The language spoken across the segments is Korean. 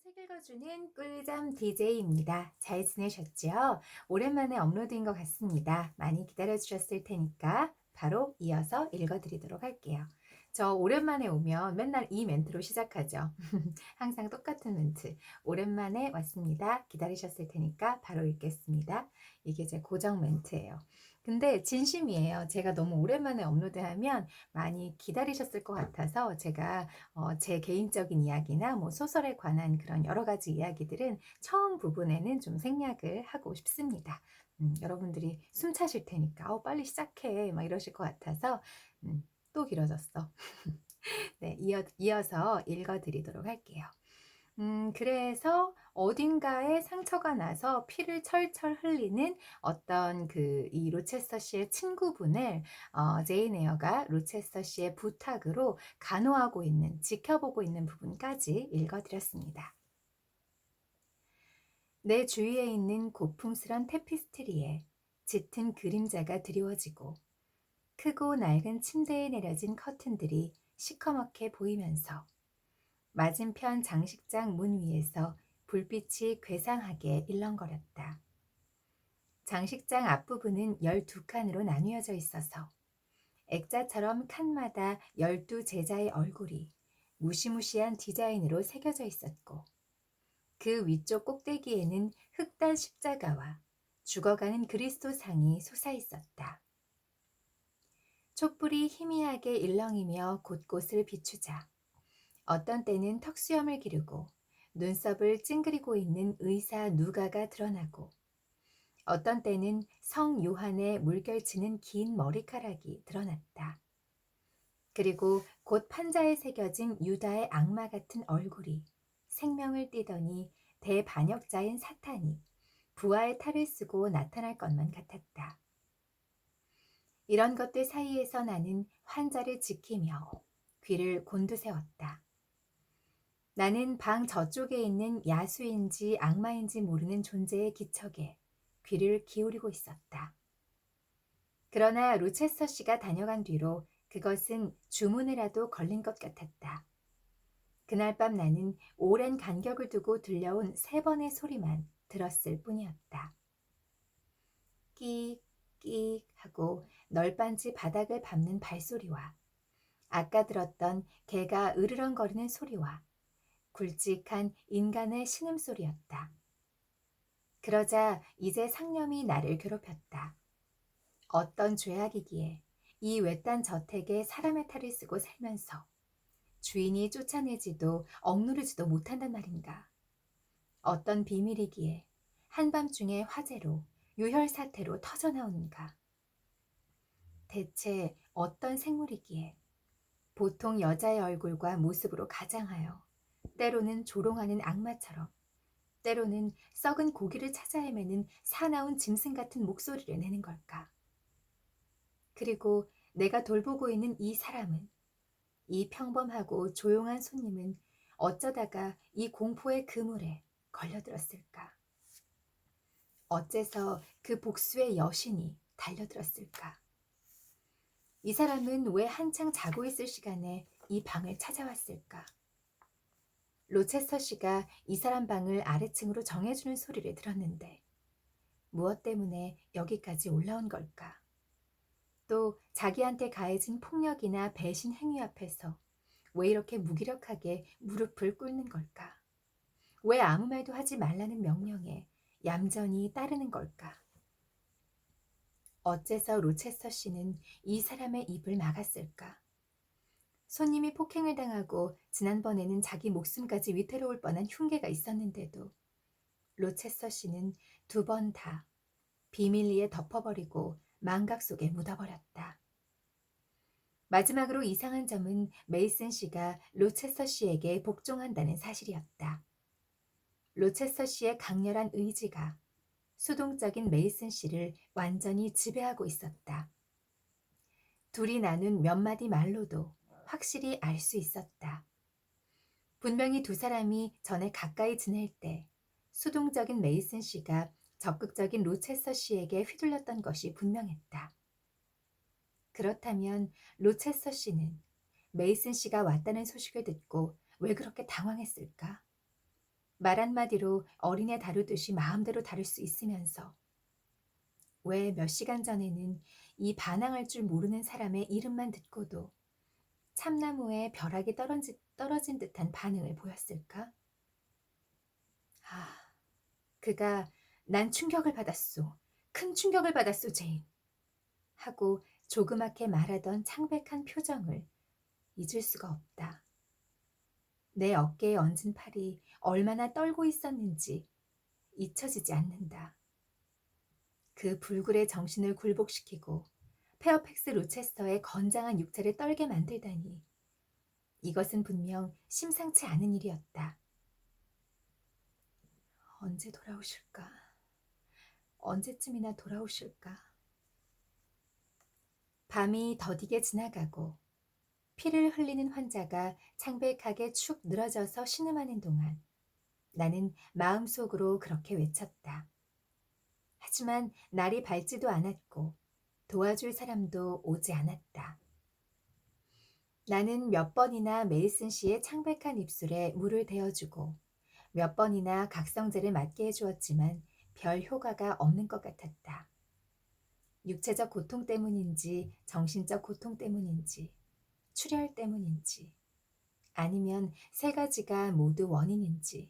책 읽어주는 꿀잠 DJ입니다. 잘 지내셨죠? 오랜만에 업로드인 것 같습니다. 많이 기다려주셨을 테니까 바로 이어서 읽어드리도록 할게요. 저 오랜만에 오면 맨날 이 멘트로 시작하죠. 항상 똑같은 멘트. 오랜만에 왔습니다. 기다리셨을 테니까 바로 읽겠습니다. 이게 제 고정 멘트예요. 근데 진심이에요. 제가 너무 오랜만에 업로드하면 많이 기다리셨을 것 같아서 제가 제 개인적인 이야기나 뭐 소설에 관한 그런 여러 가지 이야기들은 처음 부분에는 좀 생략을 하고 싶습니다. 여러분들이 숨 차실 테니까 빨리 시작해 막 이러실 것 같아서 또 길어졌어. 네, 이어서 읽어드리도록 할게요. 그래서 어딘가에 상처가 나서 피를 철철 흘리는 어떤 이 로체스터 씨의 친구분을 제인 에어가 로체스터 씨의 부탁으로 간호하고 있는, 지켜보고 있는 부분까지 읽어드렸습니다. 내 주위에 있는 고풍스런 테피스트리에 짙은 그림자가 드리워지고 크고 낡은 침대에 내려진 커튼들이 시커멓게 보이면서 맞은편 장식장 문 위에서 불빛이 괴상하게 일렁거렸다. 장식장 앞부분은 12칸으로 나뉘어져 있어서 액자처럼 칸마다 12제자의 얼굴이 무시무시한 디자인으로 새겨져 있었고 그 위쪽 꼭대기에는 흑단 십자가와 죽어가는 그리스도 상이 솟아 있었다. 촛불이 희미하게 일렁이며 곳곳을 비추자 어떤 때는 턱수염을 기르고 눈썹을 찡그리고 있는 의사 누가가 드러나고 어떤 때는 성 요한의 물결치는 긴 머리카락이 드러났다. 그리고 곧 판자에 새겨진 유다의 악마 같은 얼굴이 생명을 띠더니 대반역자인 사탄이 부하의 탈을 쓰고 나타날 것만 같았다. 이런 것들 사이에서 나는 환자를 지키며 귀를 곤두세웠다. 나는 방 저쪽에 있는 야수인지 악마인지 모르는 존재의 기척에 귀를 기울이고 있었다. 그러나 로체스터 씨가 다녀간 뒤로 그것은 주문에라도 걸린 것 같았다. 그날 밤 나는 오랜 간격을 두고 들려온 3번의 소리만 들었을 뿐이었다. 끽, 끽 하고 널빤지 바닥을 밟는 발소리와 아까 들었던 개가 으르렁거리는 소리와 굵직한 인간의 신음소리였다. 그러자 이제 상념이 나를 괴롭혔다. 어떤 죄악이기에 이 외딴 저택에 사람의 탈을 쓰고 살면서 주인이 쫓아내지도 억누르지도 못한단 말인가. 어떤 비밀이기에 한밤중에 화재로 유혈사태로 터져나오는가. 대체 어떤 생물이기에 보통 여자의 얼굴과 모습으로 가장하여 때로는 조롱하는 악마처럼 때로는 썩은 고기를 찾아 헤매는 사나운 짐승 같은 목소리를 내는 걸까? 그리고 내가 돌보고 있는 이 사람은, 이 평범하고 조용한 손님은 어쩌다가 이 공포의 그물에 걸려들었을까? 어째서 그 복수의 여신이 달려들었을까? 이 사람은 왜 한창 자고 있을 시간에 이 방을 찾아왔을까? 로체스터 씨가 이 사람 방을 아래층으로 정해주는 소리를 들었는데 무엇 때문에 여기까지 올라온 걸까? 또 자기한테 가해진 폭력이나 배신 행위 앞에서 왜 이렇게 무기력하게 무릎을 꿇는 걸까? 왜 아무 말도 하지 말라는 명령에 얌전히 따르는 걸까? 어째서 로체스터 씨는 이 사람의 입을 막았을까? 손님이 폭행을 당하고 지난번에는 자기 목숨까지 위태로울 뻔한 흉계가 있었는데도 로체스터 씨는 2번 다 비밀리에 덮어버리고 망각 속에 묻어버렸다. 마지막으로 이상한 점은 메이슨 씨가 로체스터 씨에게 복종한다는 사실이었다. 로체스터 씨의 강렬한 의지가 수동적인 메이슨 씨를 완전히 지배하고 있었다. 둘이 나눈 몇 마디 말로도 확실히 알 수 있었다. 분명히 2사람이 전에 가까이 지낼 때 수동적인 메이슨 씨가 적극적인 로체스터 씨에게 휘둘렸던 것이 분명했다. 그렇다면 로체스터 씨는 메이슨 씨가 왔다는 소식을 듣고 왜 그렇게 당황했을까? 말 한마디로 어린애 다루듯이 마음대로 다룰 수 있으면서 왜 몇 시간 전에는 이 반항할 줄 모르는 사람의 이름만 듣고도 참나무에 벼락이 떨어진 듯한 반응을 보였을까? 아, 그가 난 충격을 받았소. 큰 충격을 받았소, 제인. 하고 조그맣게 말하던 창백한 표정을 잊을 수가 없다. 내 어깨에 얹은 팔이 얼마나 떨고 있었는지 잊혀지지 않는다. 그 불굴의 정신을 굴복시키고 페어팩스 로체스터의 건장한 육체를 떨게 만들다니 이것은 분명 심상치 않은 일이었다. 언제 돌아오실까? 언제쯤이나 돌아오실까? 밤이 더디게 지나가고 피를 흘리는 환자가 창백하게 축 늘어져서 신음하는 동안 나는 마음속으로 그렇게 외쳤다. 하지만 날이 밝지도 않았고 도와줄 사람도 오지 않았다. 나는 몇 번이나 메이슨 씨의 창백한 입술에 물을 대어주고 몇 번이나 각성제를 맞게 해주었지만 별 효과가 없는 것 같았다. 육체적 고통 때문인지 정신적 고통 때문인지 출혈 때문인지 아니면 세 가지가 모두 원인인지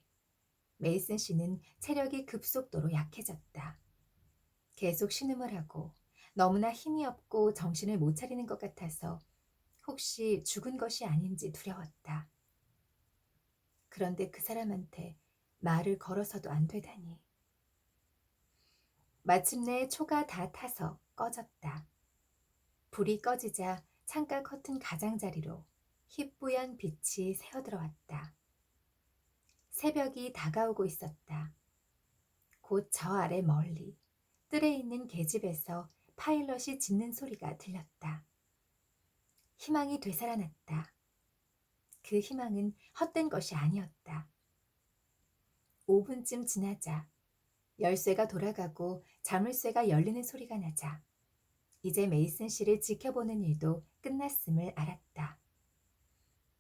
메이슨 씨는 체력이 급속도로 약해졌다. 계속 신음을 하고 너무나 힘이 없고 정신을 못 차리는 것 같아서 혹시 죽은 것이 아닌지 두려웠다. 그런데 그 사람한테 말을 걸어서도 안 되다니. 마침내 초가 다 타서 꺼졌다. 불이 꺼지자 창가 커튼 가장자리로 희뿌연 빛이 새어들어왔다. 새벽이 다가오고 있었다. 곧 저 아래 멀리 뜰에 있는 계집에서 파일럿이 짖는 소리가 들렸다. 희망이 되살아났다. 그 희망은 헛된 것이 아니었다. 5분쯤 지나자 열쇠가 돌아가고 자물쇠가 열리는 소리가 나자 이제 메이슨 씨를 지켜보는 일도 끝났음을 알았다.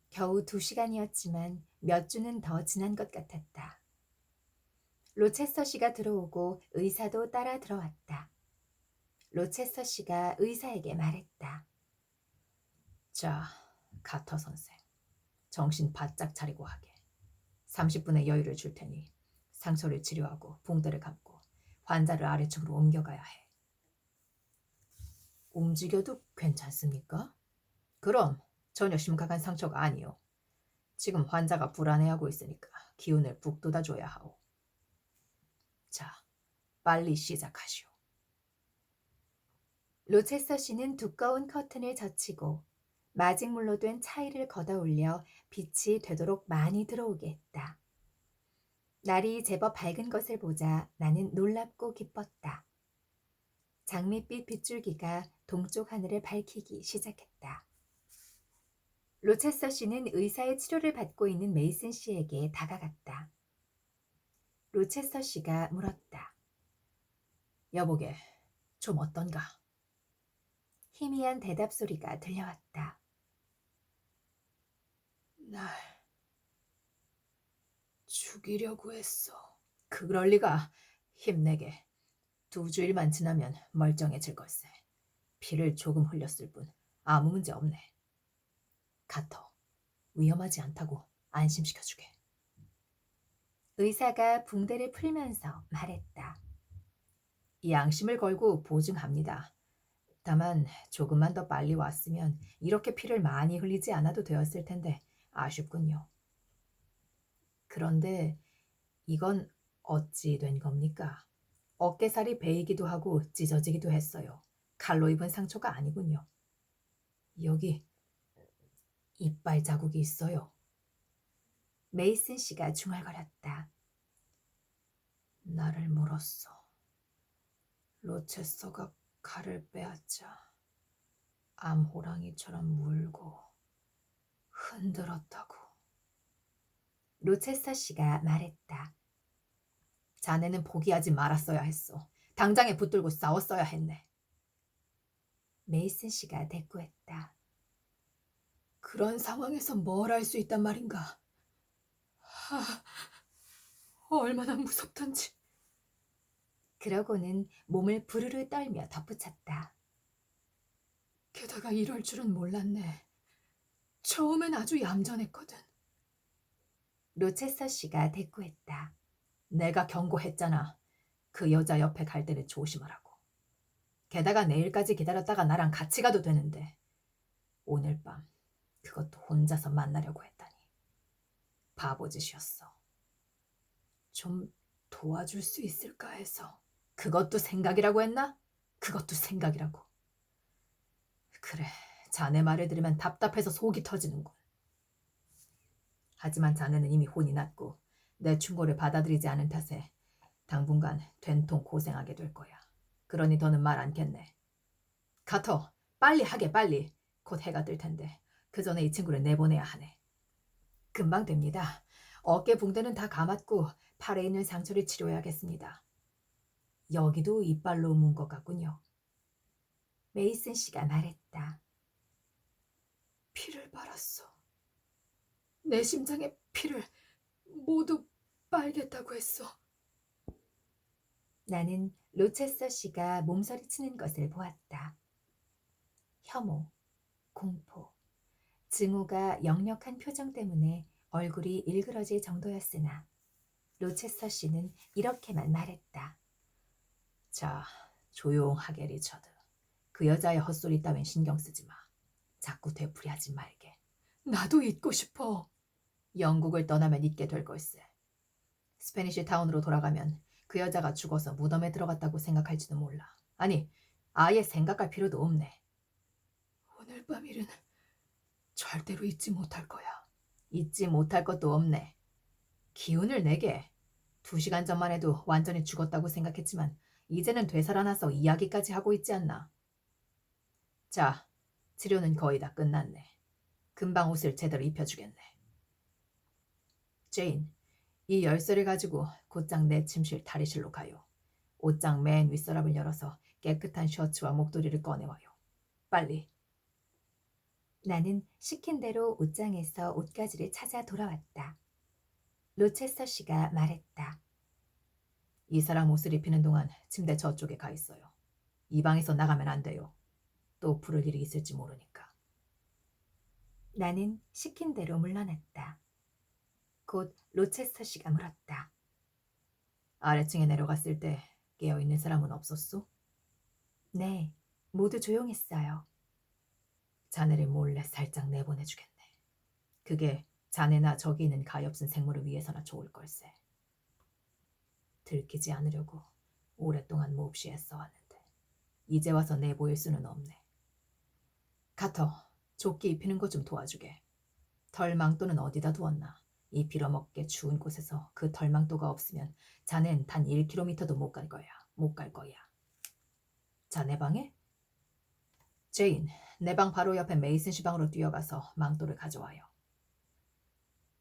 겨우 2시간이었지만 몇 주는 더 지난 것 같았다. 로체스터 씨가 들어오고 의사도 따라 들어왔다. 로체스터 씨가 의사에게 말했다. 자, 가터 선생. 정신 바짝 차리고 하게. 30분의 여유를 줄 테니 상처를 치료하고 붕대를 감고 환자를 아래쪽으로 옮겨가야 해. 움직여도 괜찮습니까? 그럼 전혀 심각한 상처가 아니요. 지금 환자가 불안해하고 있으니까 기운을 북돋아줘야 하오. 자, 빨리 시작하시오. 로체스터 씨는 두꺼운 커튼을 젖히고 마직물로 된 차이를 걷어올려 빛이 되도록 많이 들어오게 했다. 날이 제법 밝은 것을 보자 나는 놀랍고 기뻤다. 장밋빛 빗줄기가 동쪽 하늘을 밝히기 시작했다. 로체스터 씨는 의사의 치료를 받고 있는 메이슨 씨에게 다가갔다. 로체스터 씨가 물었다. 여보게, 좀 어떤가? 희미한 대답 소리가 들려왔다. 날 죽이려고 했어. 그럴 리가. 힘내게. 2주일만 지나면 멀쩡해질 걸세. 피를 조금 흘렸을 뿐 아무 문제 없네. 가터, 위험하지 않다고 안심시켜주게. 의사가 붕대를 풀면서 말했다. 양심을 걸고 보증합니다. 다만 조금만 더 빨리 왔으면 이렇게 피를 많이 흘리지 않아도 되었을 텐데 아쉽군요. 그런데 이건 어찌 된 겁니까? 어깨살이 베이기도 하고 찢어지기도 했어요. 칼로 입은 상처가 아니군요. 여기 이빨 자국이 있어요. 메이슨 씨가 중얼거렸다. 나를 물었어. 로체스터가 칼을 빼앗자 암호랑이처럼 물고 흔들었다고. 로체스터 씨가 말했다. 자네는 포기하지 말았어야 했어. 당장에 붙들고 싸웠어야 했네. 메이슨 씨가 대꾸했다. 그런 상황에서 뭘 할 수 있단 말인가? 얼마나 무섭던지. 그러고는 몸을 부르르 떨며 덧붙였다. 게다가 이럴 줄은 몰랐네. 처음엔 아주 얌전했거든. 로체서 씨가 대꾸했다. 내가 경고했잖아. 그 여자 옆에 갈 때는 조심하라고. 게다가 내일까지 기다렸다가 나랑 같이 가도 되는데 오늘 밤 그것도 혼자서 만나려고 했다니. 바보짓이었어. 좀 도와줄 수 있을까 해서. 그것도 생각이라고 했나? 그것도 생각이라고. 그래, 자네 말을 들으면 답답해서 속이 터지는군. 하지만 자네는 이미 혼이 났고 내 충고를 받아들이지 않은 탓에 당분간 된통 고생하게 될 거야. 그러니 더는 말 않겠네. 카터, 빨리 하게 빨리. 곧 해가 뜰 텐데 그 전에 이 친구를 내보내야 하네. 금방 됩니다. 어깨 붕대는 다 감았고 팔에 있는 상처를 치료해야겠습니다. 여기도 이빨로 문 것 같군요. 메이슨 씨가 말했다. 피를 빨았어. 내 심장에 피를 모두 빨겠다고 했어. 나는 로체서 씨가 몸서리치는 것을 보았다. 혐오, 공포, 증오가 역력한 표정 때문에 얼굴이 일그러질 정도였으나 로체서 씨는 이렇게만 말했다. 자, 조용하게 리처드. 그 여자의 헛소리 따윈 신경 쓰지 마. 자꾸 되풀이하지 말게. 나도 잊고 싶어. 영국을 떠나면 잊게 될 걸세. 스페니시 타운으로 돌아가면 그 여자가 죽어서 무덤에 들어갔다고 생각할지도 몰라. 아니, 아예 생각할 필요도 없네. 오늘 밤 일은 절대로 잊지 못할 거야. 잊지 못할 것도 없네. 기운을 내게. 2시간 전만 해도 완전히 죽었다고 생각했지만 이제는 되살아나서 이야기까지 하고 있지 않나. 자, 치료는 거의 다 끝났네. 금방 옷을 제대로 입혀주겠네. 제인, 이 열쇠를 가지고 곧장 내 침실 탈의실로 가요. 옷장 맨 윗서랍을 열어서 깨끗한 셔츠와 목도리를 꺼내와요. 빨리. 나는 시킨 대로 옷장에서 옷가지를 찾아 돌아왔다. 로체서 씨가 말했다. 이 사람 옷을 입히는 동안 침대 저쪽에 가 있어요. 이 방에서 나가면 안 돼요. 또 부를 일이 있을지 모르니까. 나는 시킨 대로 물러났다. 곧 로체서 씨가 물었다. 아래층에 내려갔을 때 깨어있는 사람은 없었소? 네, 모두 조용했어요. 자네를 몰래 살짝 내보내주겠네. 그게 자네나 저기 있는 가엾은 생물을 위해서나 좋을 걸세. 들키지 않으려고 오랫동안 몹시 애써왔는데 이제 와서 내보일 수는 없네. 카터, 조끼 입히는 거 좀 도와주게. 털망토는 어디다 두었나? 이 빌어먹게 추운 곳에서 그 털망토가 없으면 자넨 단 1km도 못 갈 거야. 못 갈 거야. 자네 방에? 제인, 내 방 바로 옆에 메이슨 씨 방으로 뛰어가서 망토를 가져와요.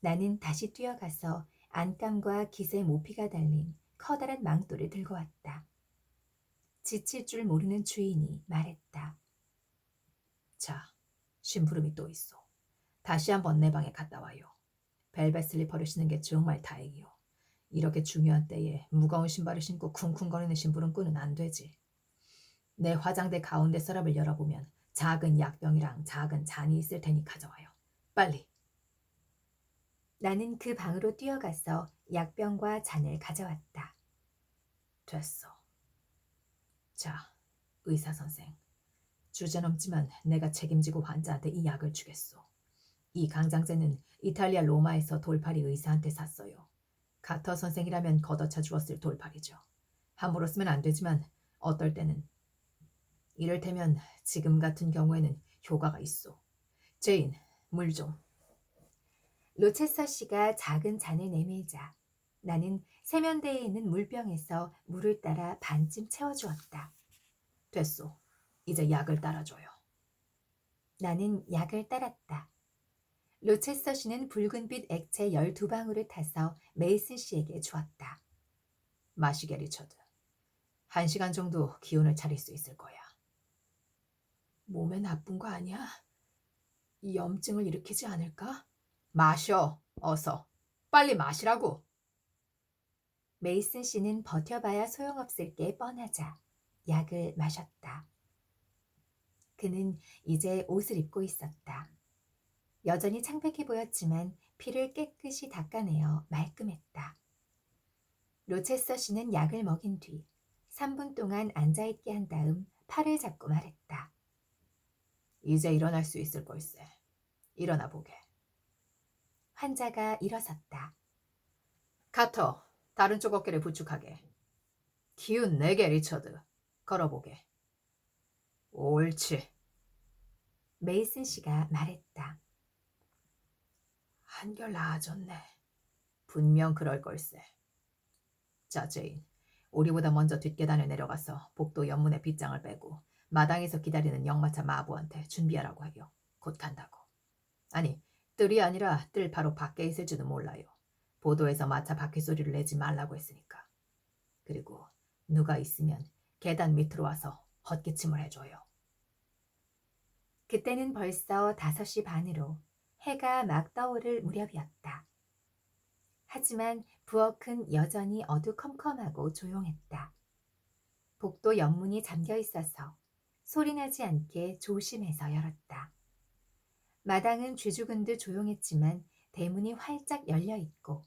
나는 다시 뛰어가서 안감과 깃의 모피가 달린 커다란 망토를 들고 왔다. 지칠 줄 모르는 주인이 말했다. 자, 심부름이 또 있어. 다시 한번 내 방에 갔다 와요. 벨벳 슬리퍼를 신는 게 정말 다행이요. 이렇게 중요한 때에 무거운 신발을 신고 쿵쿵거리는 심부름꾼은 안 되지. 내 화장대 가운데 서랍을 열어보면 작은 약병이랑 작은 잔이 있을 테니 가져와요. 빨리. 나는 그 방으로 뛰어가서 약병과 잔을 가져왔다. 됐어. 자, 의사 선생. 주제넘지만 내가 책임지고 환자한테 이 약을 주겠소. 이 강장제는 이탈리아 로마에서 돌팔이 의사한테 샀어요. 가터 선생이라면 걷어차 주었을 돌팔이죠. 함부로 쓰면 안 되지만 어떨 때는 이를테면 지금 같은 경우에는 효과가 있어. 제인, 물 좀. 로체서 씨가 작은 잔을 내밀자 나는 세면대에 있는 물병에서 물을 따라 반쯤 채워주었다. 됐소. 이제 약을 따라줘요. 나는 약을 따랐다. 로체서 씨는 붉은빛 액체 12방울을 타서 메이슨 씨에게 주었다. 마시게 리처드. 1시간 정도 기운을 차릴 수 있을 거야. 몸에 나쁜 거 아니야? 염증을 일으키지 않을까? 마셔, 어서. 빨리 마시라고. 메이슨 씨는 버텨봐야 소용없을 게 뻔하자 약을 마셨다. 그는 이제 옷을 입고 있었다. 여전히 창백해 보였지만 피를 깨끗이 닦아내어 말끔했다. 로체서 씨는 약을 먹인 뒤 3분 동안 앉아있게 한 다음 팔을 잡고 말했다. 이제 일어날 수 있을 걸세. 일어나 보게. 환자가 일어섰다. 카터, 다른 쪽 어깨를 부축하게. 기운 4개 리처드. 걸어보게. 옳지. 메이슨 씨가 말했다. 한결 나아졌네. 분명 그럴 걸세. 자, 제인. 우리보다 먼저 뒷계단을 내려가서 복도 옆문의 빗장을 빼고 마당에서 기다리는 역마차 마부한테 준비하라고 해요. 곧 간다고. 아니, 뜰이 아니라 뜰 바로 밖에 있을지도 몰라요. 보도에서 마차 바퀴 소리를 내지 말라고 했으니까. 그리고 누가 있으면 계단 밑으로 와서 헛기침을 해줘요. 그때는 벌써 5시 반으로 해가 막 떠오를 무렵이었다. 하지만 부엌은 여전히 어두컴컴하고 조용했다. 복도 옆문이 잠겨 있어서 소리나지 않게 조심해서 열었다. 마당은 쥐죽은 듯 조용했지만 대문이 활짝 열려 있고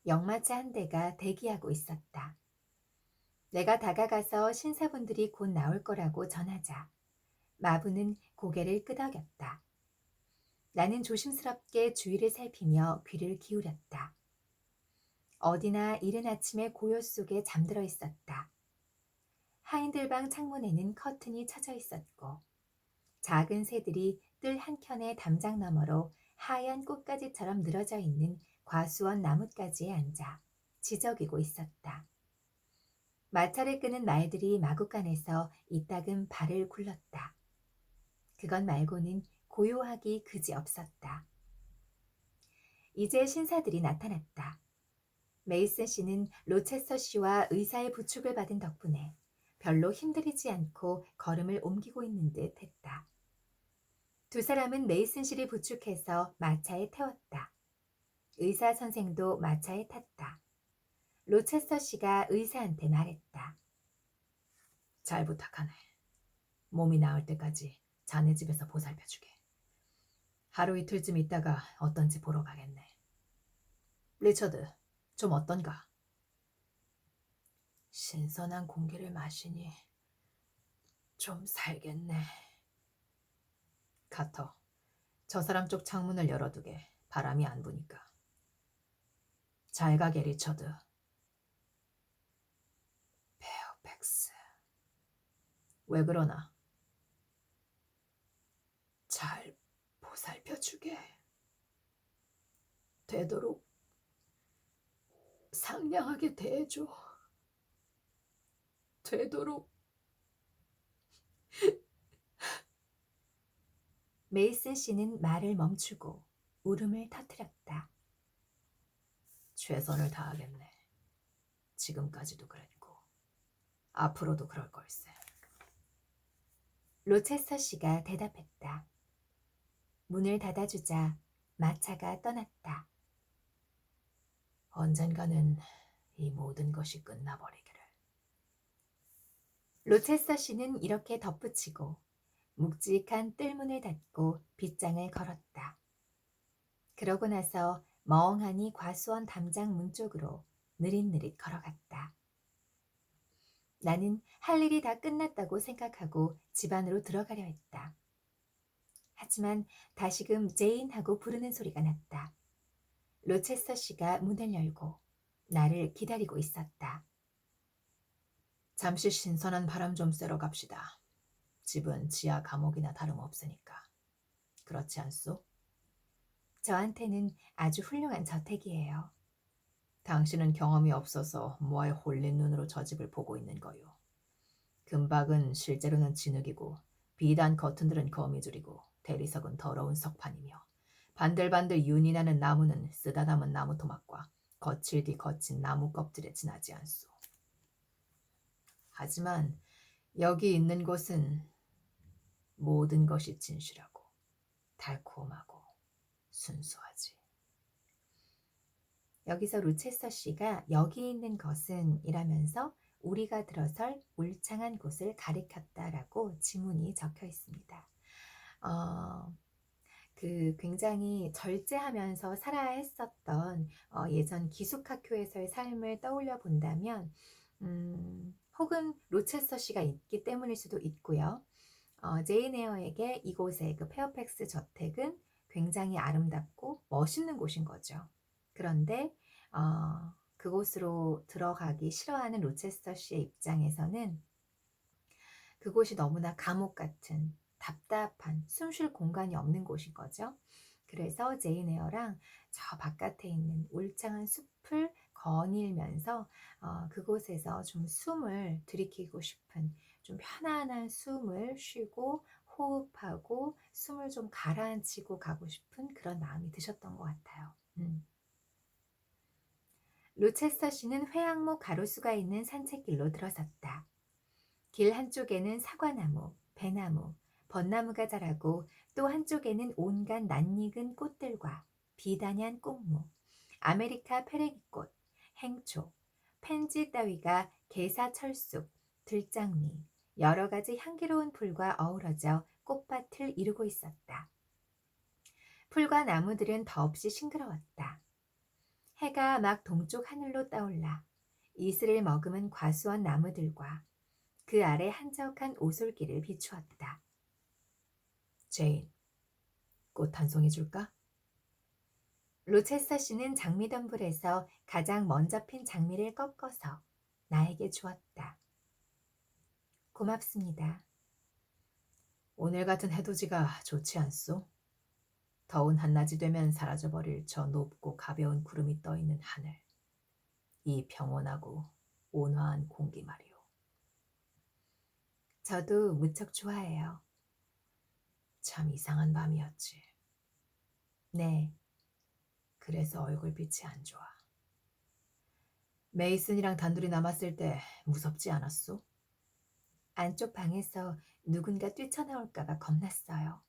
역마차 한 대가 대기하고 있었다. 내가 다가가서 신사분들이 곧 나올 거라고 전하자 마부는 고개를 끄덕였다. 나는 조심스럽게 주위를 살피며 귀를 기울였다. 어디나 이른 아침의 고요 속에 잠들어 있었다. 하인들방 창문에는 커튼이 쳐져 있었고 작은 새들이 뜰 한켠의 담장 너머로 하얀 꽃가지처럼 늘어져 있는 과수원 나뭇가지에 앉아 지저귀고 있었다. 마차를 끄는 말들이 마구간에서 이따금 발을 굴렀다. 그것 말고는 고요하기 그지없었다. 이제 신사들이 나타났다. 메이슨 씨는 로체서 씨와 의사의 부축을 받은 덕분에 별로 힘들이지 않고 걸음을 옮기고 있는 듯 했다. 두 사람은 메이슨 씨를 부축해서 마차에 태웠다. 의사 선생도 마차에 탔다. 로체서 씨가 의사한테 말했다. 잘 부탁하네. 몸이 나을 때까지 자네 집에서 보살펴주게. 하루 이틀쯤 있다가 어떤지 보러 가겠네. 리처드, 좀 어떤가? 신선한 공기를 마시니 좀 살겠네. 카터, 저 사람 쪽 창문을 열어두게. 바람이 안 부니까. 잘 가게, 리처드. 페어팩스. 왜 그러나? 잘 보살펴주게. 되도록 상냥하게 대해줘. 되도록. 메이슨 씨는 말을 멈추고 울음을 터뜨렸다. 최선을 다하겠네. 지금까지도 그랬고 앞으로도 그럴 걸세. 로체서 씨가 대답했다. 문을 닫아주자 마차가 떠났다. 언젠가는 이 모든 것이 끝나버리기를. 로체서 씨는 이렇게 덧붙이고 묵직한 뜰문을 닫고 빗장을 걸었다. 그러고 나서 멍하니 과수원 담장 문 쪽으로 느릿느릿 걸어갔다. 나는 할 일이 다 끝났다고 생각하고 집 안으로 들어가려 했다. 하지만 다시금 제인하고 부르는 소리가 났다. 로체서 씨가 문을 열고 나를 기다리고 있었다. 잠시 신선한 바람 좀 쐬러 갑시다. 집은 지하 감옥이나 다름없으니까. 그렇지 않소? 저한테는 아주 훌륭한 저택이에요. 당신은 경험이 없어서 뭐에 홀린 눈으로 저 집을 보고 있는 거요. 금박은 실제로는 진흙이고 비단 커튼들은 거미줄이고 대리석은 더러운 석판이며 반들반들 윤이 나는 나무는 쓰다 담은 나무 토막과 거칠 뒤 거친 나무 껍질에 지나지 않소. 하지만 여기 있는 곳은 모든 것이 진실하고 달콤하고 순수하지. 여기서 로체스터 씨가 여기 있는 것은 이라면서 우리가 들어설 울창한 곳을 가리켰다라고 지문이 적혀 있습니다. 어, 그 굉장히 절제하면서 살아야 했었던 예전 기숙학교에서의 삶을 떠올려 본다면 혹은 로체스터 씨가 있기 때문일 수도 있고요. 제인 에어에게 이곳의 그 페어팩스 저택은 굉장히 아름답고 멋있는 곳인 거죠. 그런데 그곳으로 들어가기 싫어하는 로체스터 씨의 입장에서는 그곳이 너무나 감옥 같은 답답한 숨 쉴 공간이 없는 곳인 거죠. 그래서 제인 에어랑 저 바깥에 있는 울창한 숲을 거닐면서 그곳에서 좀 숨을 들이키고 싶은, 좀 편안한 숨을 쉬고 호흡하고 숨을 좀 가라앉히고 가고 싶은 그런 마음이 드셨던 것 같아요. 로체스터 씨는 회양목 가로수가 있는 산책길로 들어섰다. 길 한쪽에는 사과나무, 배나무, 벚나무가 자라고 또 한쪽에는 온갖 낯익은 꽃들과 비단yan 꽃무, 아메리카 페레기꽃, 행초, 펜지 따위가 개사철쑥, 들장미, 여러 가지 향기로운 풀과 어우러져 꽃밭을 이루고 있었다. 풀과 나무들은 더없이 싱그러웠다. 해가 막 동쪽 하늘로 떠올라 이슬을 머금은 과수원 나무들과 그 아래 한적한 오솔길을 비추었다. 제인, 꽃 한 송이 줄까? 로체스터 씨는 장미덤불에서 가장 먼저 핀 장미를 꺾어서 나에게 주었다. 고맙습니다. 오늘 같은 해돋이가 좋지 않소? 더운 한낮이 되면 사라져버릴 저 높고 가벼운 구름이 떠있는 하늘. 이 평온하고 온화한 공기 말이오. 저도 무척 좋아해요. 참 이상한 밤이었지. 네, 그래서 얼굴빛이 안 좋아. 메이슨이랑 단둘이 남았을 때 무섭지 않았소? 안쪽 방에서 누군가 뛰쳐나올까봐 겁났어요.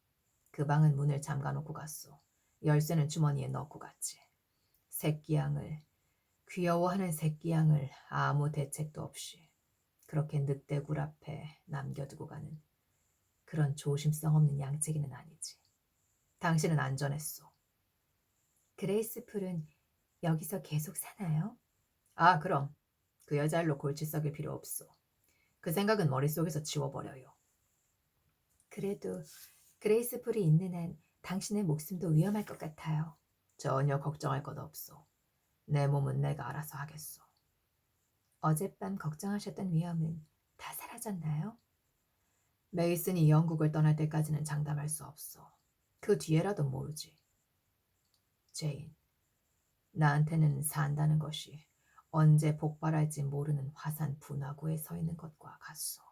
그 방은 문을 잠가놓고 갔소. 열쇠는 주머니에 넣고 갔지. 새끼양을, 귀여워하는 새끼양을 아무 대책도 없이 그렇게 늑대굴 앞에 남겨두고 가는 그런 조심성 없는 양치기는 아니지. 당신은 안전했소. 그레이스 풀은 여기서 계속 사나요? 아, 그럼 그 여자일로 골치 썩일 필요 없소. 그 생각은 머릿속에서 지워버려요. 그래도 그레이스 풀이 있는 한 당신의 목숨도 위험할 것 같아요. 전혀 걱정할 것 없소. 내 몸은 내가 알아서 하겠소. 어젯밤 걱정하셨던 위험은 다 사라졌나요? 메이슨이 영국을 떠날 때까지는 장담할 수 없어. 그 뒤에라도 모르지. 제인, 나한테는 산다는 것이 언제 폭발할지 모르는 화산 분화구에 서 있는 것과 같소.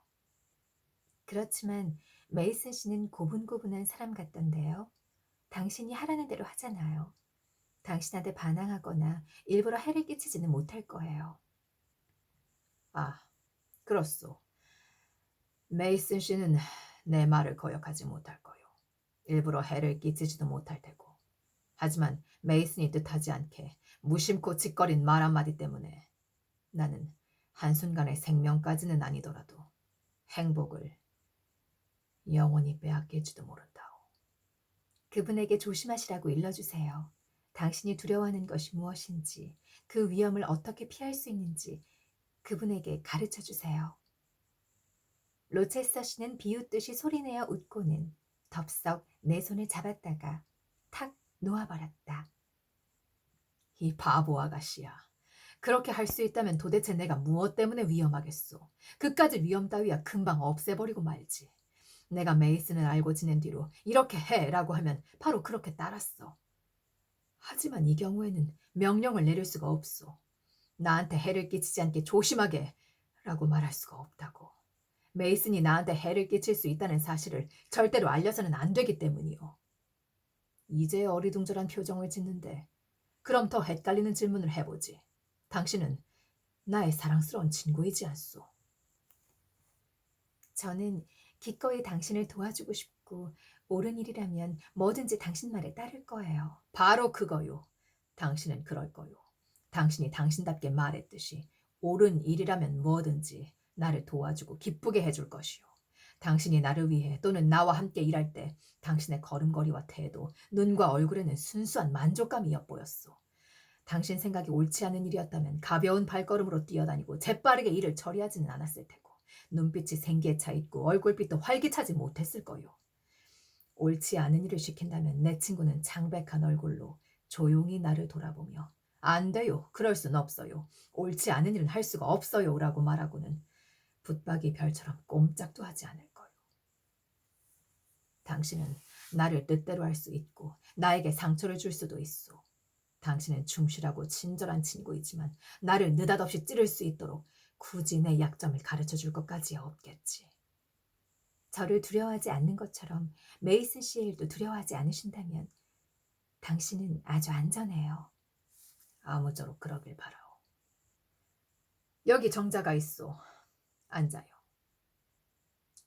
그렇지만 메이슨 씨는 고분고분한 사람 같던데요. 당신이 하라는 대로 하잖아요. 당신한테 반항하거나 일부러 해를 끼치지는 못할 거예요. 아, 그렇소. 메이슨 씨는 내 말을 거역하지 못할 거요. 일부러 해를 끼치지도 못할 테고. 하지만 메이슨이 뜻하지 않게 무심코 짓거린 말 한마디 때문에 나는 한순간의 생명까지는 아니더라도 행복을 영원히 빼앗길지도 모른다오. 그분에게 조심하시라고 일러주세요. 당신이 두려워하는 것이 무엇인지, 그 위험을 어떻게 피할 수 있는지 그분에게 가르쳐 주세요. 로체스터 씨는 비웃듯이 소리내어 웃고는 덥석 내 손을 잡았다가 탁 놓아버렸다. 이 바보 아가씨야. 그렇게 할 수 있다면 도대체 내가 무엇 때문에 위험하겠소? 그까짓 위험 따위야 금방 없애버리고 말지. 내가 메이슨을 알고 지낸 뒤로 이렇게 해라고 하면 바로 그렇게 따랐어. 하지만 이 경우에는 명령을 내릴 수가 없소. 나한테 해를 끼치지 않게 조심하게 라고 말할 수가 없다고. 메이슨이 나한테 해를 끼칠 수 있다는 사실을 절대로 알려서는 안 되기 때문이요. 이제 어리둥절한 표정을 짓는데 그럼 더 헷갈리는 질문을 해보지. 당신은 나의 사랑스러운 친구이지 않소? 저는 기꺼이 당신을 도와주고 싶고 옳은 일이라면 뭐든지 당신 말에 따를 거예요. 바로 그거요. 당신은 그럴 거요. 당신이 당신답게 말했듯이 옳은 일이라면 뭐든지 나를 도와주고 기쁘게 해줄 것이요. 당신이 나를 위해 또는 나와 함께 일할 때 당신의 걸음걸이와 태도, 눈과 얼굴에는 순수한 만족감이 엿보였소. 당신 생각이 옳지 않은 일이었다면 가벼운 발걸음으로 뛰어다니고 재빠르게 일을 처리하지는 않았을 테고 눈빛이 생기에 차 있고 얼굴빛도 활기차지 못했을 거요. 옳지 않은 일을 시킨다면 내 친구는 창백한 얼굴로 조용히 나를 돌아보며 안 돼요. 그럴 순 없어요. 옳지 않은 일은 할 수가 없어요. 라고 말하고는 붙박이 별처럼 꼼짝도 하지 않을 거요. 당신은 나를 뜻대로 할 수 있고 나에게 상처를 줄 수도 있어. 당신은 충실하고 친절한 친구이지만 나를 느닷없이 찌를 수 있도록 굳이 내 약점을 가르쳐 줄 것까지야 없겠지. 저를 두려워하지 않는 것처럼 메이슨 씨의 일도 두려워하지 않으신다면 당신은 아주 안전해요. 아무쪼록 그러길 바라오. 여기 정자가 있어. 앉아요.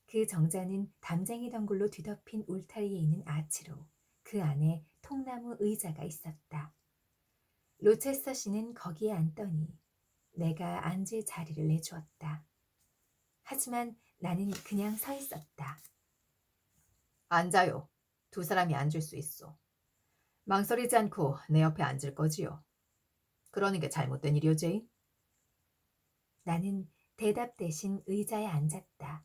그 정자는 담쟁이 덩굴로 뒤덮인 울타리에 있는 아치로 그 안에 통나무 의자가 있었다. 로체스터 씨는 거기에 앉더니 내가 앉을 자리를 내주었다. 하지만 나는 그냥 서 있었다. 앉아요. 두 사람이 앉을 수 있어. 망설이지 않고 내 옆에 앉을 거지요. 그러는 게 잘못된 일이오, 제인? 나는 대답 대신 의자에 앉았다.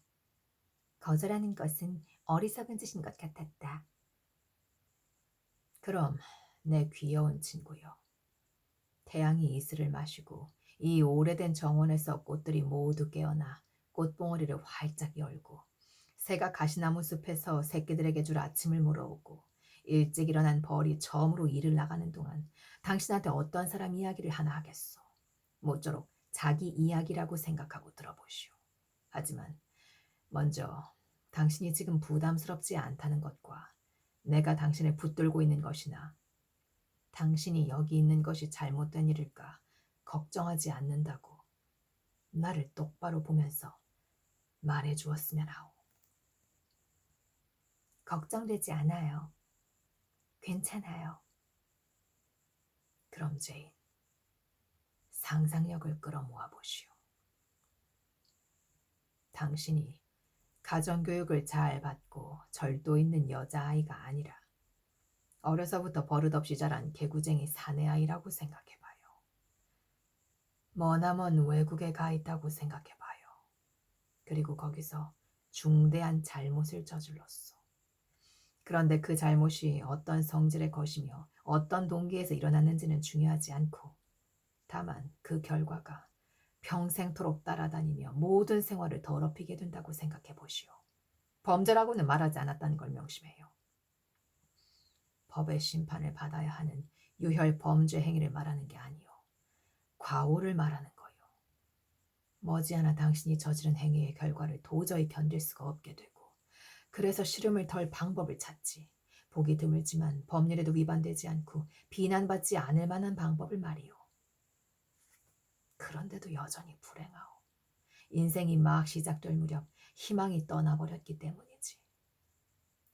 거절하는 것은 어리석은 짓인 것 같았다. 그럼 내 귀여운 친구요. 태양이 이슬을 마시고 이 오래된 정원에서 꽃들이 모두 깨어나 꽃봉오리를 활짝 열고 새가 가시나무 숲에서 새끼들에게 줄 아침을 물어오고 일찍 일어난 벌이 처음으로 일을 나가는 동안 당신한테 어떤 사람 이야기를 하나 하겠소. 모쪼록 자기 이야기라고 생각하고 들어보시오. 하지만 먼저 당신이 지금 부담스럽지 않다는 것과 내가 당신을 붙들고 있는 것이나 당신이 여기 있는 것이 잘못된 일일까 걱정하지 않는다고 나를 똑바로 보면서 말해 주었으면 하오. 걱정되지 않아요. 괜찮아요. 그럼 제인, 상상력을 끌어모아 보시오. 당신이 가정교육을 잘 받고 절도 있는 여자아이가 아니라 어려서부터 버릇없이 자란 개구쟁이 사내아이라고 생각해봐요. 머나먼 외국에 가 있다고 생각해봐요. 그리고 거기서 중대한 잘못을 저질렀어. 그런데 그 잘못이 어떤 성질의 것이며 어떤 동기에서 일어났는지는 중요하지 않고 다만 그 결과가 평생토록 따라다니며 모든 생활을 더럽히게 된다고 생각해 보시오. 범죄라고는 말하지 않았다는 걸 명심해요. 법의 심판을 받아야 하는 유혈 범죄 행위를 말하는 게 아니요. 과오를 말하는 거요. 머지않아 당신이 저지른 행위의 결과를 도저히 견딜 수가 없게 되고 그래서 시름을 덜 방법을 찾지. 보기 드물지만 법률에도 위반되지 않고 비난받지 않을 만한 방법을 말이요. 그런데도 여전히 불행하오. 인생이 막 시작될 무렵 희망이 떠나버렸기 때문이지.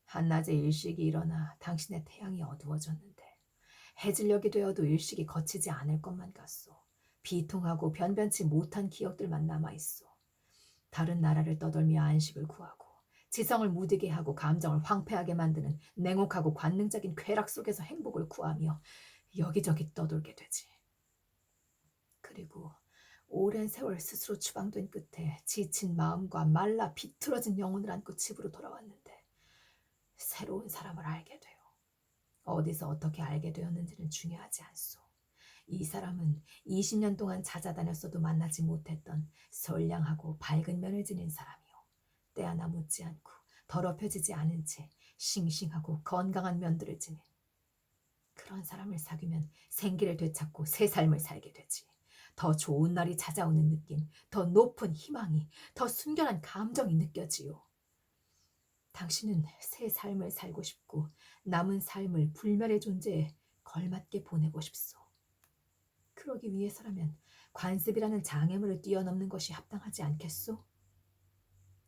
한낮에 일식이 일어나 당신의 태양이 어두워졌는데 해질녘이 되어도 일식이 거치지 않을 것만 같소. 비통하고 변변치 못한 기억들만 남아있소. 다른 나라를 떠돌며 안식을 구하고 지성을 무디게 하고 감정을 황폐하게 만드는 냉혹하고 관능적인 쾌락 속에서 행복을 구하며 여기저기 떠돌게 되지. 그리고 오랜 세월 스스로 추방된 끝에 지친 마음과 말라 비틀어진 영혼을 안고 집으로 돌아왔는데 새로운 사람을 알게 돼요. 어디서 어떻게 알게 되었는지는 중요하지 않소. 이 사람은 20년 동안 찾아다녔어도 만나지 못했던 선량하고 밝은 면을 지닌 사람이요. 때 하나 묻지 않고 더럽혀지지 않은 채 싱싱하고 건강한 면들을 지닌 그런 사람을 사귀면 생기를 되찾고 새 삶을 살게 되지. 더 좋은 날이 찾아오는 느낌, 더 높은 희망이, 더 순결한 감정이 느껴지요. 당신은 새 삶을 살고 싶고 남은 삶을 불멸의 존재에 걸맞게 보내고 싶소. 그러기 위해서라면 관습이라는 장애물을 뛰어넘는 것이 합당하지 않겠소?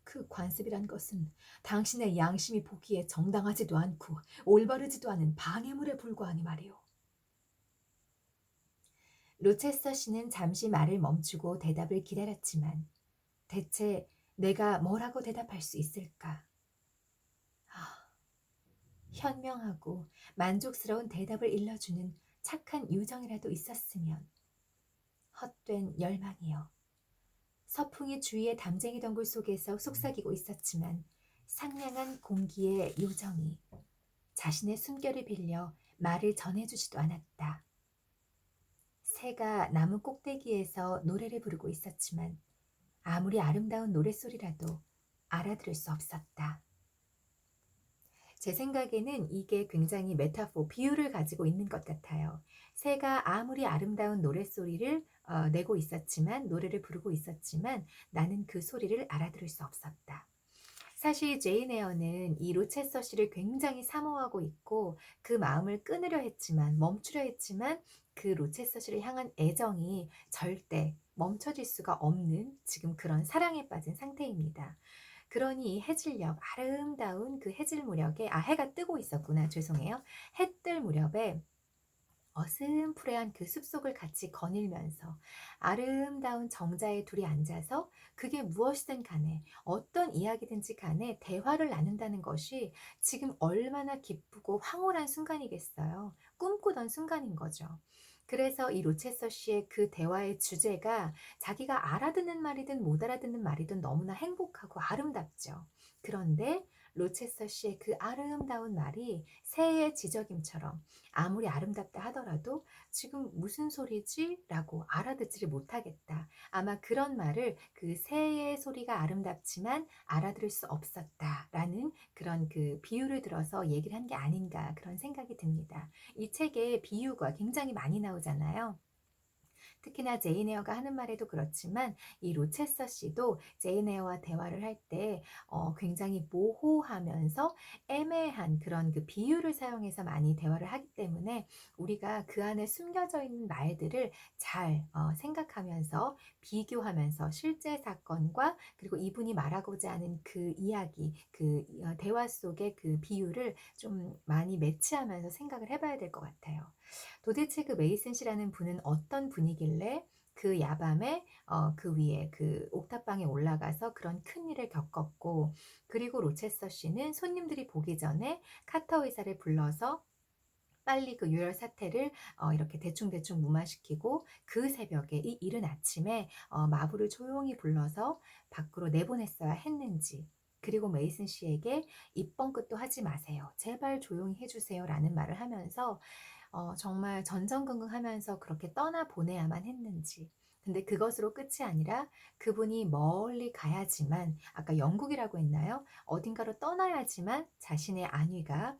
그 관습이란 것은 당신의 양심이 보기에 정당하지도 않고 올바르지도 않은 방해물에 불과하니 말이오. 로체스터 씨는 잠시 말을 멈추고 대답을 기다렸지만 대체 내가 뭐라고 대답할 수 있을까? 아, 현명하고 만족스러운 대답을 일러주는 착한 요정이라도 있었으면. 헛된 열망이여. 서풍이 주위의 담쟁이 덩굴 속에서 속삭이고 있었지만 상냥한 공기의 요정이 자신의 숨결을 빌려 말을 전해주지도 않았다. 새가 나무 꼭대기에서 노래를 부르고 있었지만 아무리 아름다운 노랫소리라도 알아들을 수 없었다. 제 생각에는 이게 굉장히 메타포, 비유를 가지고 있는 것 같아요. 새가 아무리 아름다운 노랫소리를 내고 있었지만, 노래를 부르고 있었지만 나는 그 소리를 알아들을 수 없었다. 사실 제인 에어는 이 로체스터 씨를 굉장히 사모하고 있고 그 마음을 끊으려 했지만, 멈추려 했지만 그 로체스터 씨를 향한 애정이 절대 멈춰질 수가 없는 지금 그런 사랑에 빠진 상태입니다. 그러니 이 해질녘, 아름다운 그 해질 무렵에, 해가 뜨고 있었구나. 죄송해요. 해 뜰 무렵에 어슴푸레한 그 숲속을 같이 거닐면서 아름다운 정자에 둘이 앉아서 그게 무엇이든 간에 어떤 이야기든지 간에 대화를 나눈다는 것이 지금 얼마나 기쁘고 황홀한 순간이겠어요. 꿈꾸던 순간인 거죠. 그래서 이 로체서 씨의 그 대화의 주제가 자기가 알아듣는 말이든 못 알아듣는 말이든 너무나 행복하고 아름답죠. 그런데 로체서 씨의 그 아름다운 말이 새의 지저김처럼 아무리 아름답다 하더라도 지금 무슨 소리지? 라고 알아듣지를 못하겠다. 아마 그런 말을 그 새의 소리가 아름답지만 알아들을 수 없었다. 라는 그런 그 비유를 들어서 얘기를 한 게 아닌가 그런 생각이 듭니다. 이 책에 비유가 굉장히 많이 나오잖아요. 특히나 제인 에어가 하는 말에도 그렇지만 이 로체서 씨도 제인 에어와 대화를 할 때 굉장히 모호하면서 애매한 그런 그 비유를 사용해서 많이 대화를 하기 때문에 우리가 그 안에 숨겨져 있는 말들을 잘 생각하면서 비교하면서 실제 사건과 그리고 이분이 말하고자 하는 그 이야기, 그 대화 속의 그 비유를 좀 많이 매치하면서 생각을 해봐야 될 것 같아요. 도대체 그 메이슨 씨라는 분은 어떤 분이길래 그 야밤에 그 위에 그 옥탑방에 올라가서 그런 큰 일을 겪었고, 그리고 로체스터 씨는 손님들이 보기 전에 카터 의사를 불러서 빨리 그 유혈 사태를 이렇게 대충대충 무마시키고 그 새벽에 이 이른 아침에 마부를 조용히 불러서 밖으로 내보냈어야 했는지, 그리고 메이슨 씨에게 입번끝도 하지 마세요. 제발 조용히 해주세요. 라는 말을 하면서 정말 전전긍긍하면서 그렇게 떠나보내야만 했는지. 근데 그것으로 끝이 아니라 그분이 멀리 가야지만, 아까 영국이라고 했나요? 어딘가로 떠나야지만 자신의 안위가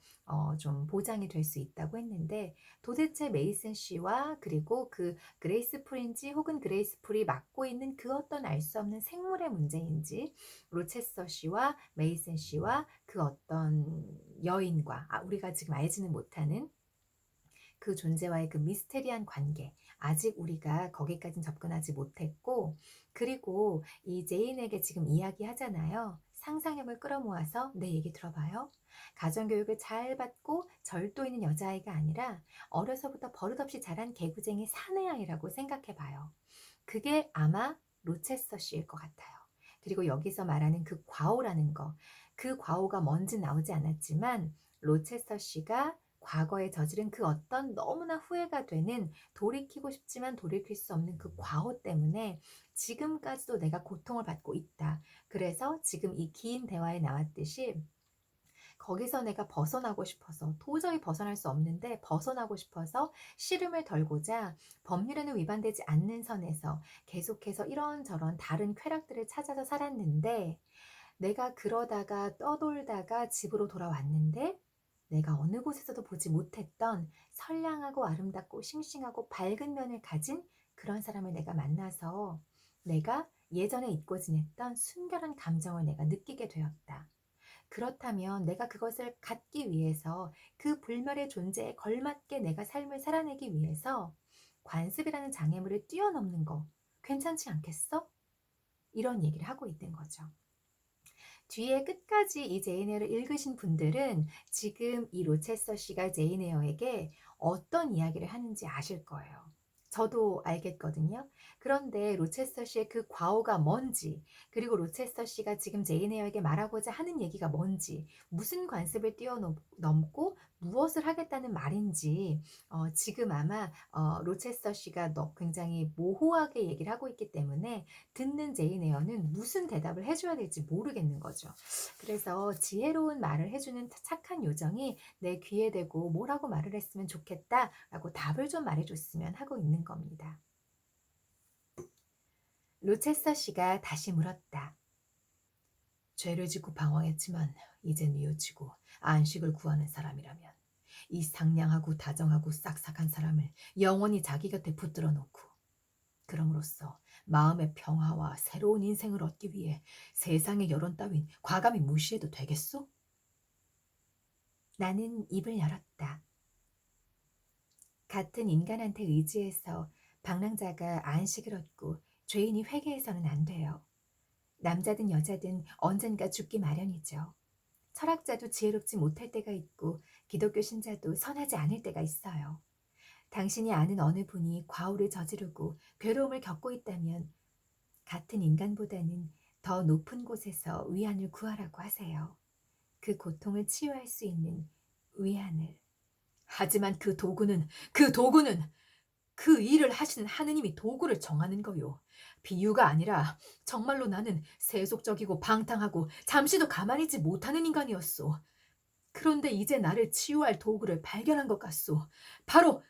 좀 보장이 될 수 있다고 했는데, 도대체 메이슨 씨와 그리고 그 그레이스 풀인지 혹은 그레이스 풀이 맡고 있는 그 어떤 알 수 없는 생물의 문제인지, 로체스터 씨와 메이슨 씨와 그 어떤 여인과 우리가 지금 알지는 못하는 그 존재와의 그 미스테리한 관계, 아직 우리가 거기까진 접근하지 못했고, 그리고 이 제인에게 지금 이야기하잖아요. 상상력을 끌어모아서 내 얘기 들어봐요. 가정교육을 잘 받고 절도 있는 여자아이가 아니라 어려서부터 버릇없이 자란 개구쟁이 사내아이라고 생각해봐요. 그게 아마 로체스터 씨일 것 같아요. 그리고 여기서 말하는 그 과오라는 거, 그 과오가 뭔지 나오지 않았지만 로체스터 씨가 과거에 저지른 그 어떤 너무나 후회가 되는, 돌이키고 싶지만 돌이킬 수 없는 그 과오 때문에 지금까지도 내가 고통을 받고 있다. 그래서 지금 이 긴 대화에 나왔듯이 거기서 내가 벗어나고 싶어서, 도저히 벗어날 수 없는데 벗어나고 싶어서 씨름을 덜고자 법률에는 위반되지 않는 선에서 계속해서 이런저런 다른 쾌락들을 찾아서 살았는데, 내가 그러다가 떠돌다가 집으로 돌아왔는데 내가 어느 곳에서도 보지 못했던 선량하고 아름답고 싱싱하고 밝은 면을 가진 그런 사람을 내가 만나서 내가 예전에 잊고 지냈던 순결한 감정을 내가 느끼게 되었다. 그렇다면 내가 그것을 갖기 위해서, 그 불멸의 존재에 걸맞게 내가 삶을 살아내기 위해서 관습이라는 장애물을 뛰어넘는 거 괜찮지 않겠어? 이런 얘기를 하고 있는 거죠. 뒤에 끝까지 이 제인 에어를 읽으신 분들은 지금 이 로체스터 씨가 제인 에어에게 어떤 이야기를 하는지 아실 거예요. 저도 알겠거든요. 그런데 로체스터 씨의 그 과오가 뭔지, 그리고 로체스터 씨가 지금 제인 에어에게 말하고자 하는 얘기가 뭔지, 무슨 관습을 뛰어넘고 무엇을 하겠다는 말인지, 지금 아마 로체스터 씨가 굉장히 모호하게 얘기를 하고 있기 때문에 듣는 제인 에어는 무슨 대답을 해줘야 될지 모르겠는 거죠. 그래서 지혜로운 말을 해주는 착한 요정이 내 귀에 대고 뭐라고 말을 했으면 좋겠다라고 답을 좀 말해줬으면 하고 있는 겁니다. 로체스터 씨가 다시 물었다. 죄를 짓고 방황했지만 이젠 뉘우치고 안식을 구하는 사람이라면 이 상냥하고 다정하고 싹싹한 사람을 영원히 자기 곁에 붙들어 놓고 그럼으로써 마음의 평화와 새로운 인생을 얻기 위해 세상의 여론 따윈 과감히 무시해도 되겠소? 나는 입을 열었다. 같은 인간한테 의지해서 방랑자가 안식을 얻고 죄인이 회개해서는 안 돼요. 남자든 여자든 언젠가 죽기 마련이죠. 철학자도 지혜롭지 못할 때가 있고 기독교 신자도 선하지 않을 때가 있어요. 당신이 아는 어느 분이 과오를 저지르고 괴로움을 겪고 있다면 같은 인간보다는 더 높은 곳에서 위안을 구하라고 하세요. 그 고통을 치유할 수 있는 위안을. 하지만 그 도구는 그 일을 하시는 하느님이 도구를 정하는 거요. 비유가 아니라 정말로 나는 세속적이고 방탕하고 잠시도 가만히 있지 못하는 인간이었소. 그런데 이제 나를 치유할 도구를 발견한 것 같소. 바로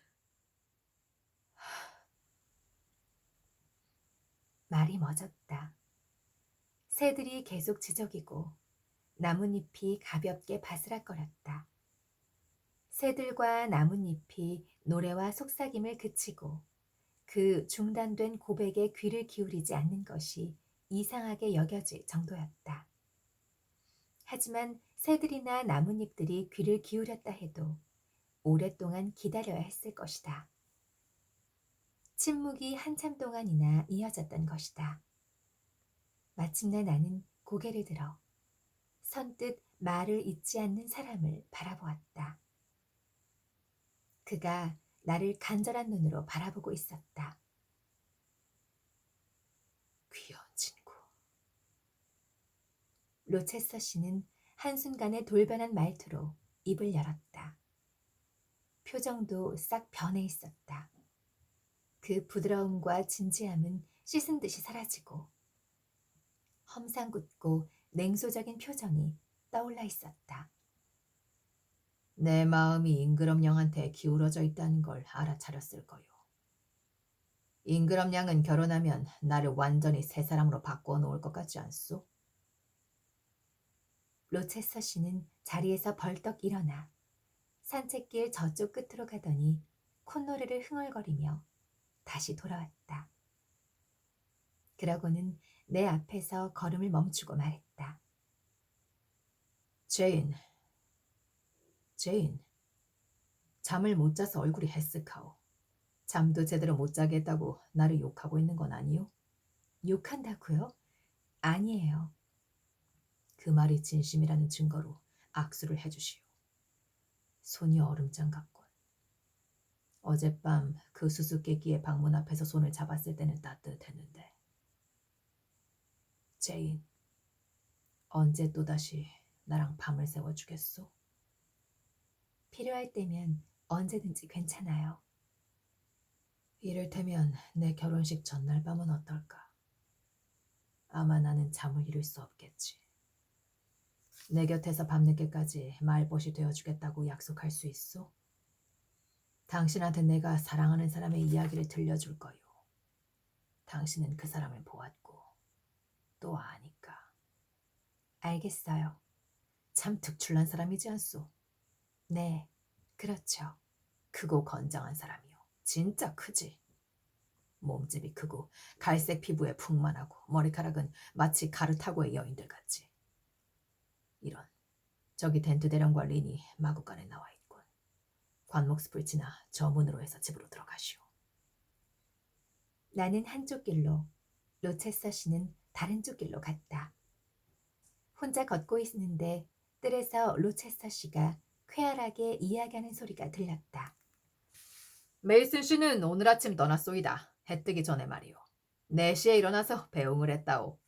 말이 멎었다. 새들이 계속 지저귀고 나뭇잎이 가볍게 바스락거렸다. 새들과 나뭇잎이 노래와 속삭임을 그치고 그 중단된 고백에 귀를 기울이지 않는 것이 이상하게 여겨질 정도였다. 하지만 새들이나 나뭇잎들이 귀를 기울였다 해도 오랫동안 기다려야 했을 것이다. 침묵이 한참 동안이나 이어졌던 것이다. 마침내 나는 고개를 들어 선뜻 말을 잇지 않는 사람을 바라보았다. 그가 나를 간절한 눈으로 바라보고 있었다. 귀여운 친구. 로체스터 씨는 한순간에 돌변한 말투로 입을 열었다. 표정도 싹 변해 있었다. 그 부드러움과 진지함은 씻은 듯이 사라지고 험상궂고 냉소적인 표정이 떠올라 있었다. 내 마음이 임그럼 양한테 기울어져 있다는 걸 알아차렸을 거요. 임그럼 양은 결혼하면 나를 완전히 새 사람으로 바꾸어 놓을 것 같지 않소? 로체스터 씨는 자리에서 벌떡 일어나 산책길 저쪽 끝으로 가더니 콧노래를 흥얼거리며 다시 돌아왔다. 그러고는 내 앞에서 걸음을 멈추고 말했다. 제인, 잠을 못 자서 얼굴이 해쓱하오. 잠도 제대로 못 자게 했다고 나를 욕하고 있는 건 아니오? 욕한다고요? 아니에요. 그 말이 진심이라는 증거로 악수를 해주시오. 손이 얼음장 같군. 어젯밤 그 수수께끼의 방문 앞에서 손을 잡았을 때는 따뜻했는데. 제인, 언제 또다시 나랑 밤을 새워주겠소? 필요할 때면 언제든지 괜찮아요. 이를테면 내 결혼식 전날 밤은 어떨까? 아마 나는 잠을 이룰 수 없겠지. 내 곁에서 밤늦게까지 말벗이 되어주겠다고 약속할 수 있어? 당신한테 내가 사랑하는 사람의 이야기를 들려줄 거요. 당신은 그 사람을 보았고 또 아니까. 알겠어요. 참 특출난 사람이지 않소? 네, 그렇죠. 크고 건장한 사람이요. 진짜 크지. 몸집이 크고 갈색 피부에 풍만하고 머리카락은 마치 카르타고의 여인들 같지. 이런, 저기 덴트 대령과 린이 마구간에 나와 있군. 관목숲을 지나 저 문으로 해서 집으로 들어가시오. 나는 한쪽 길로, 로체스터 씨는 다른 쪽 길로 갔다. 혼자 걷고 있는데 뜰에서 로체스터 씨가 쾌활하게 이야기하는 소리가 들렸다. 메이슨 씨는 오늘 아침 떠났소이다. 해 뜨기 전에 말이오. 4시에 일어나서 배웅을 했다오.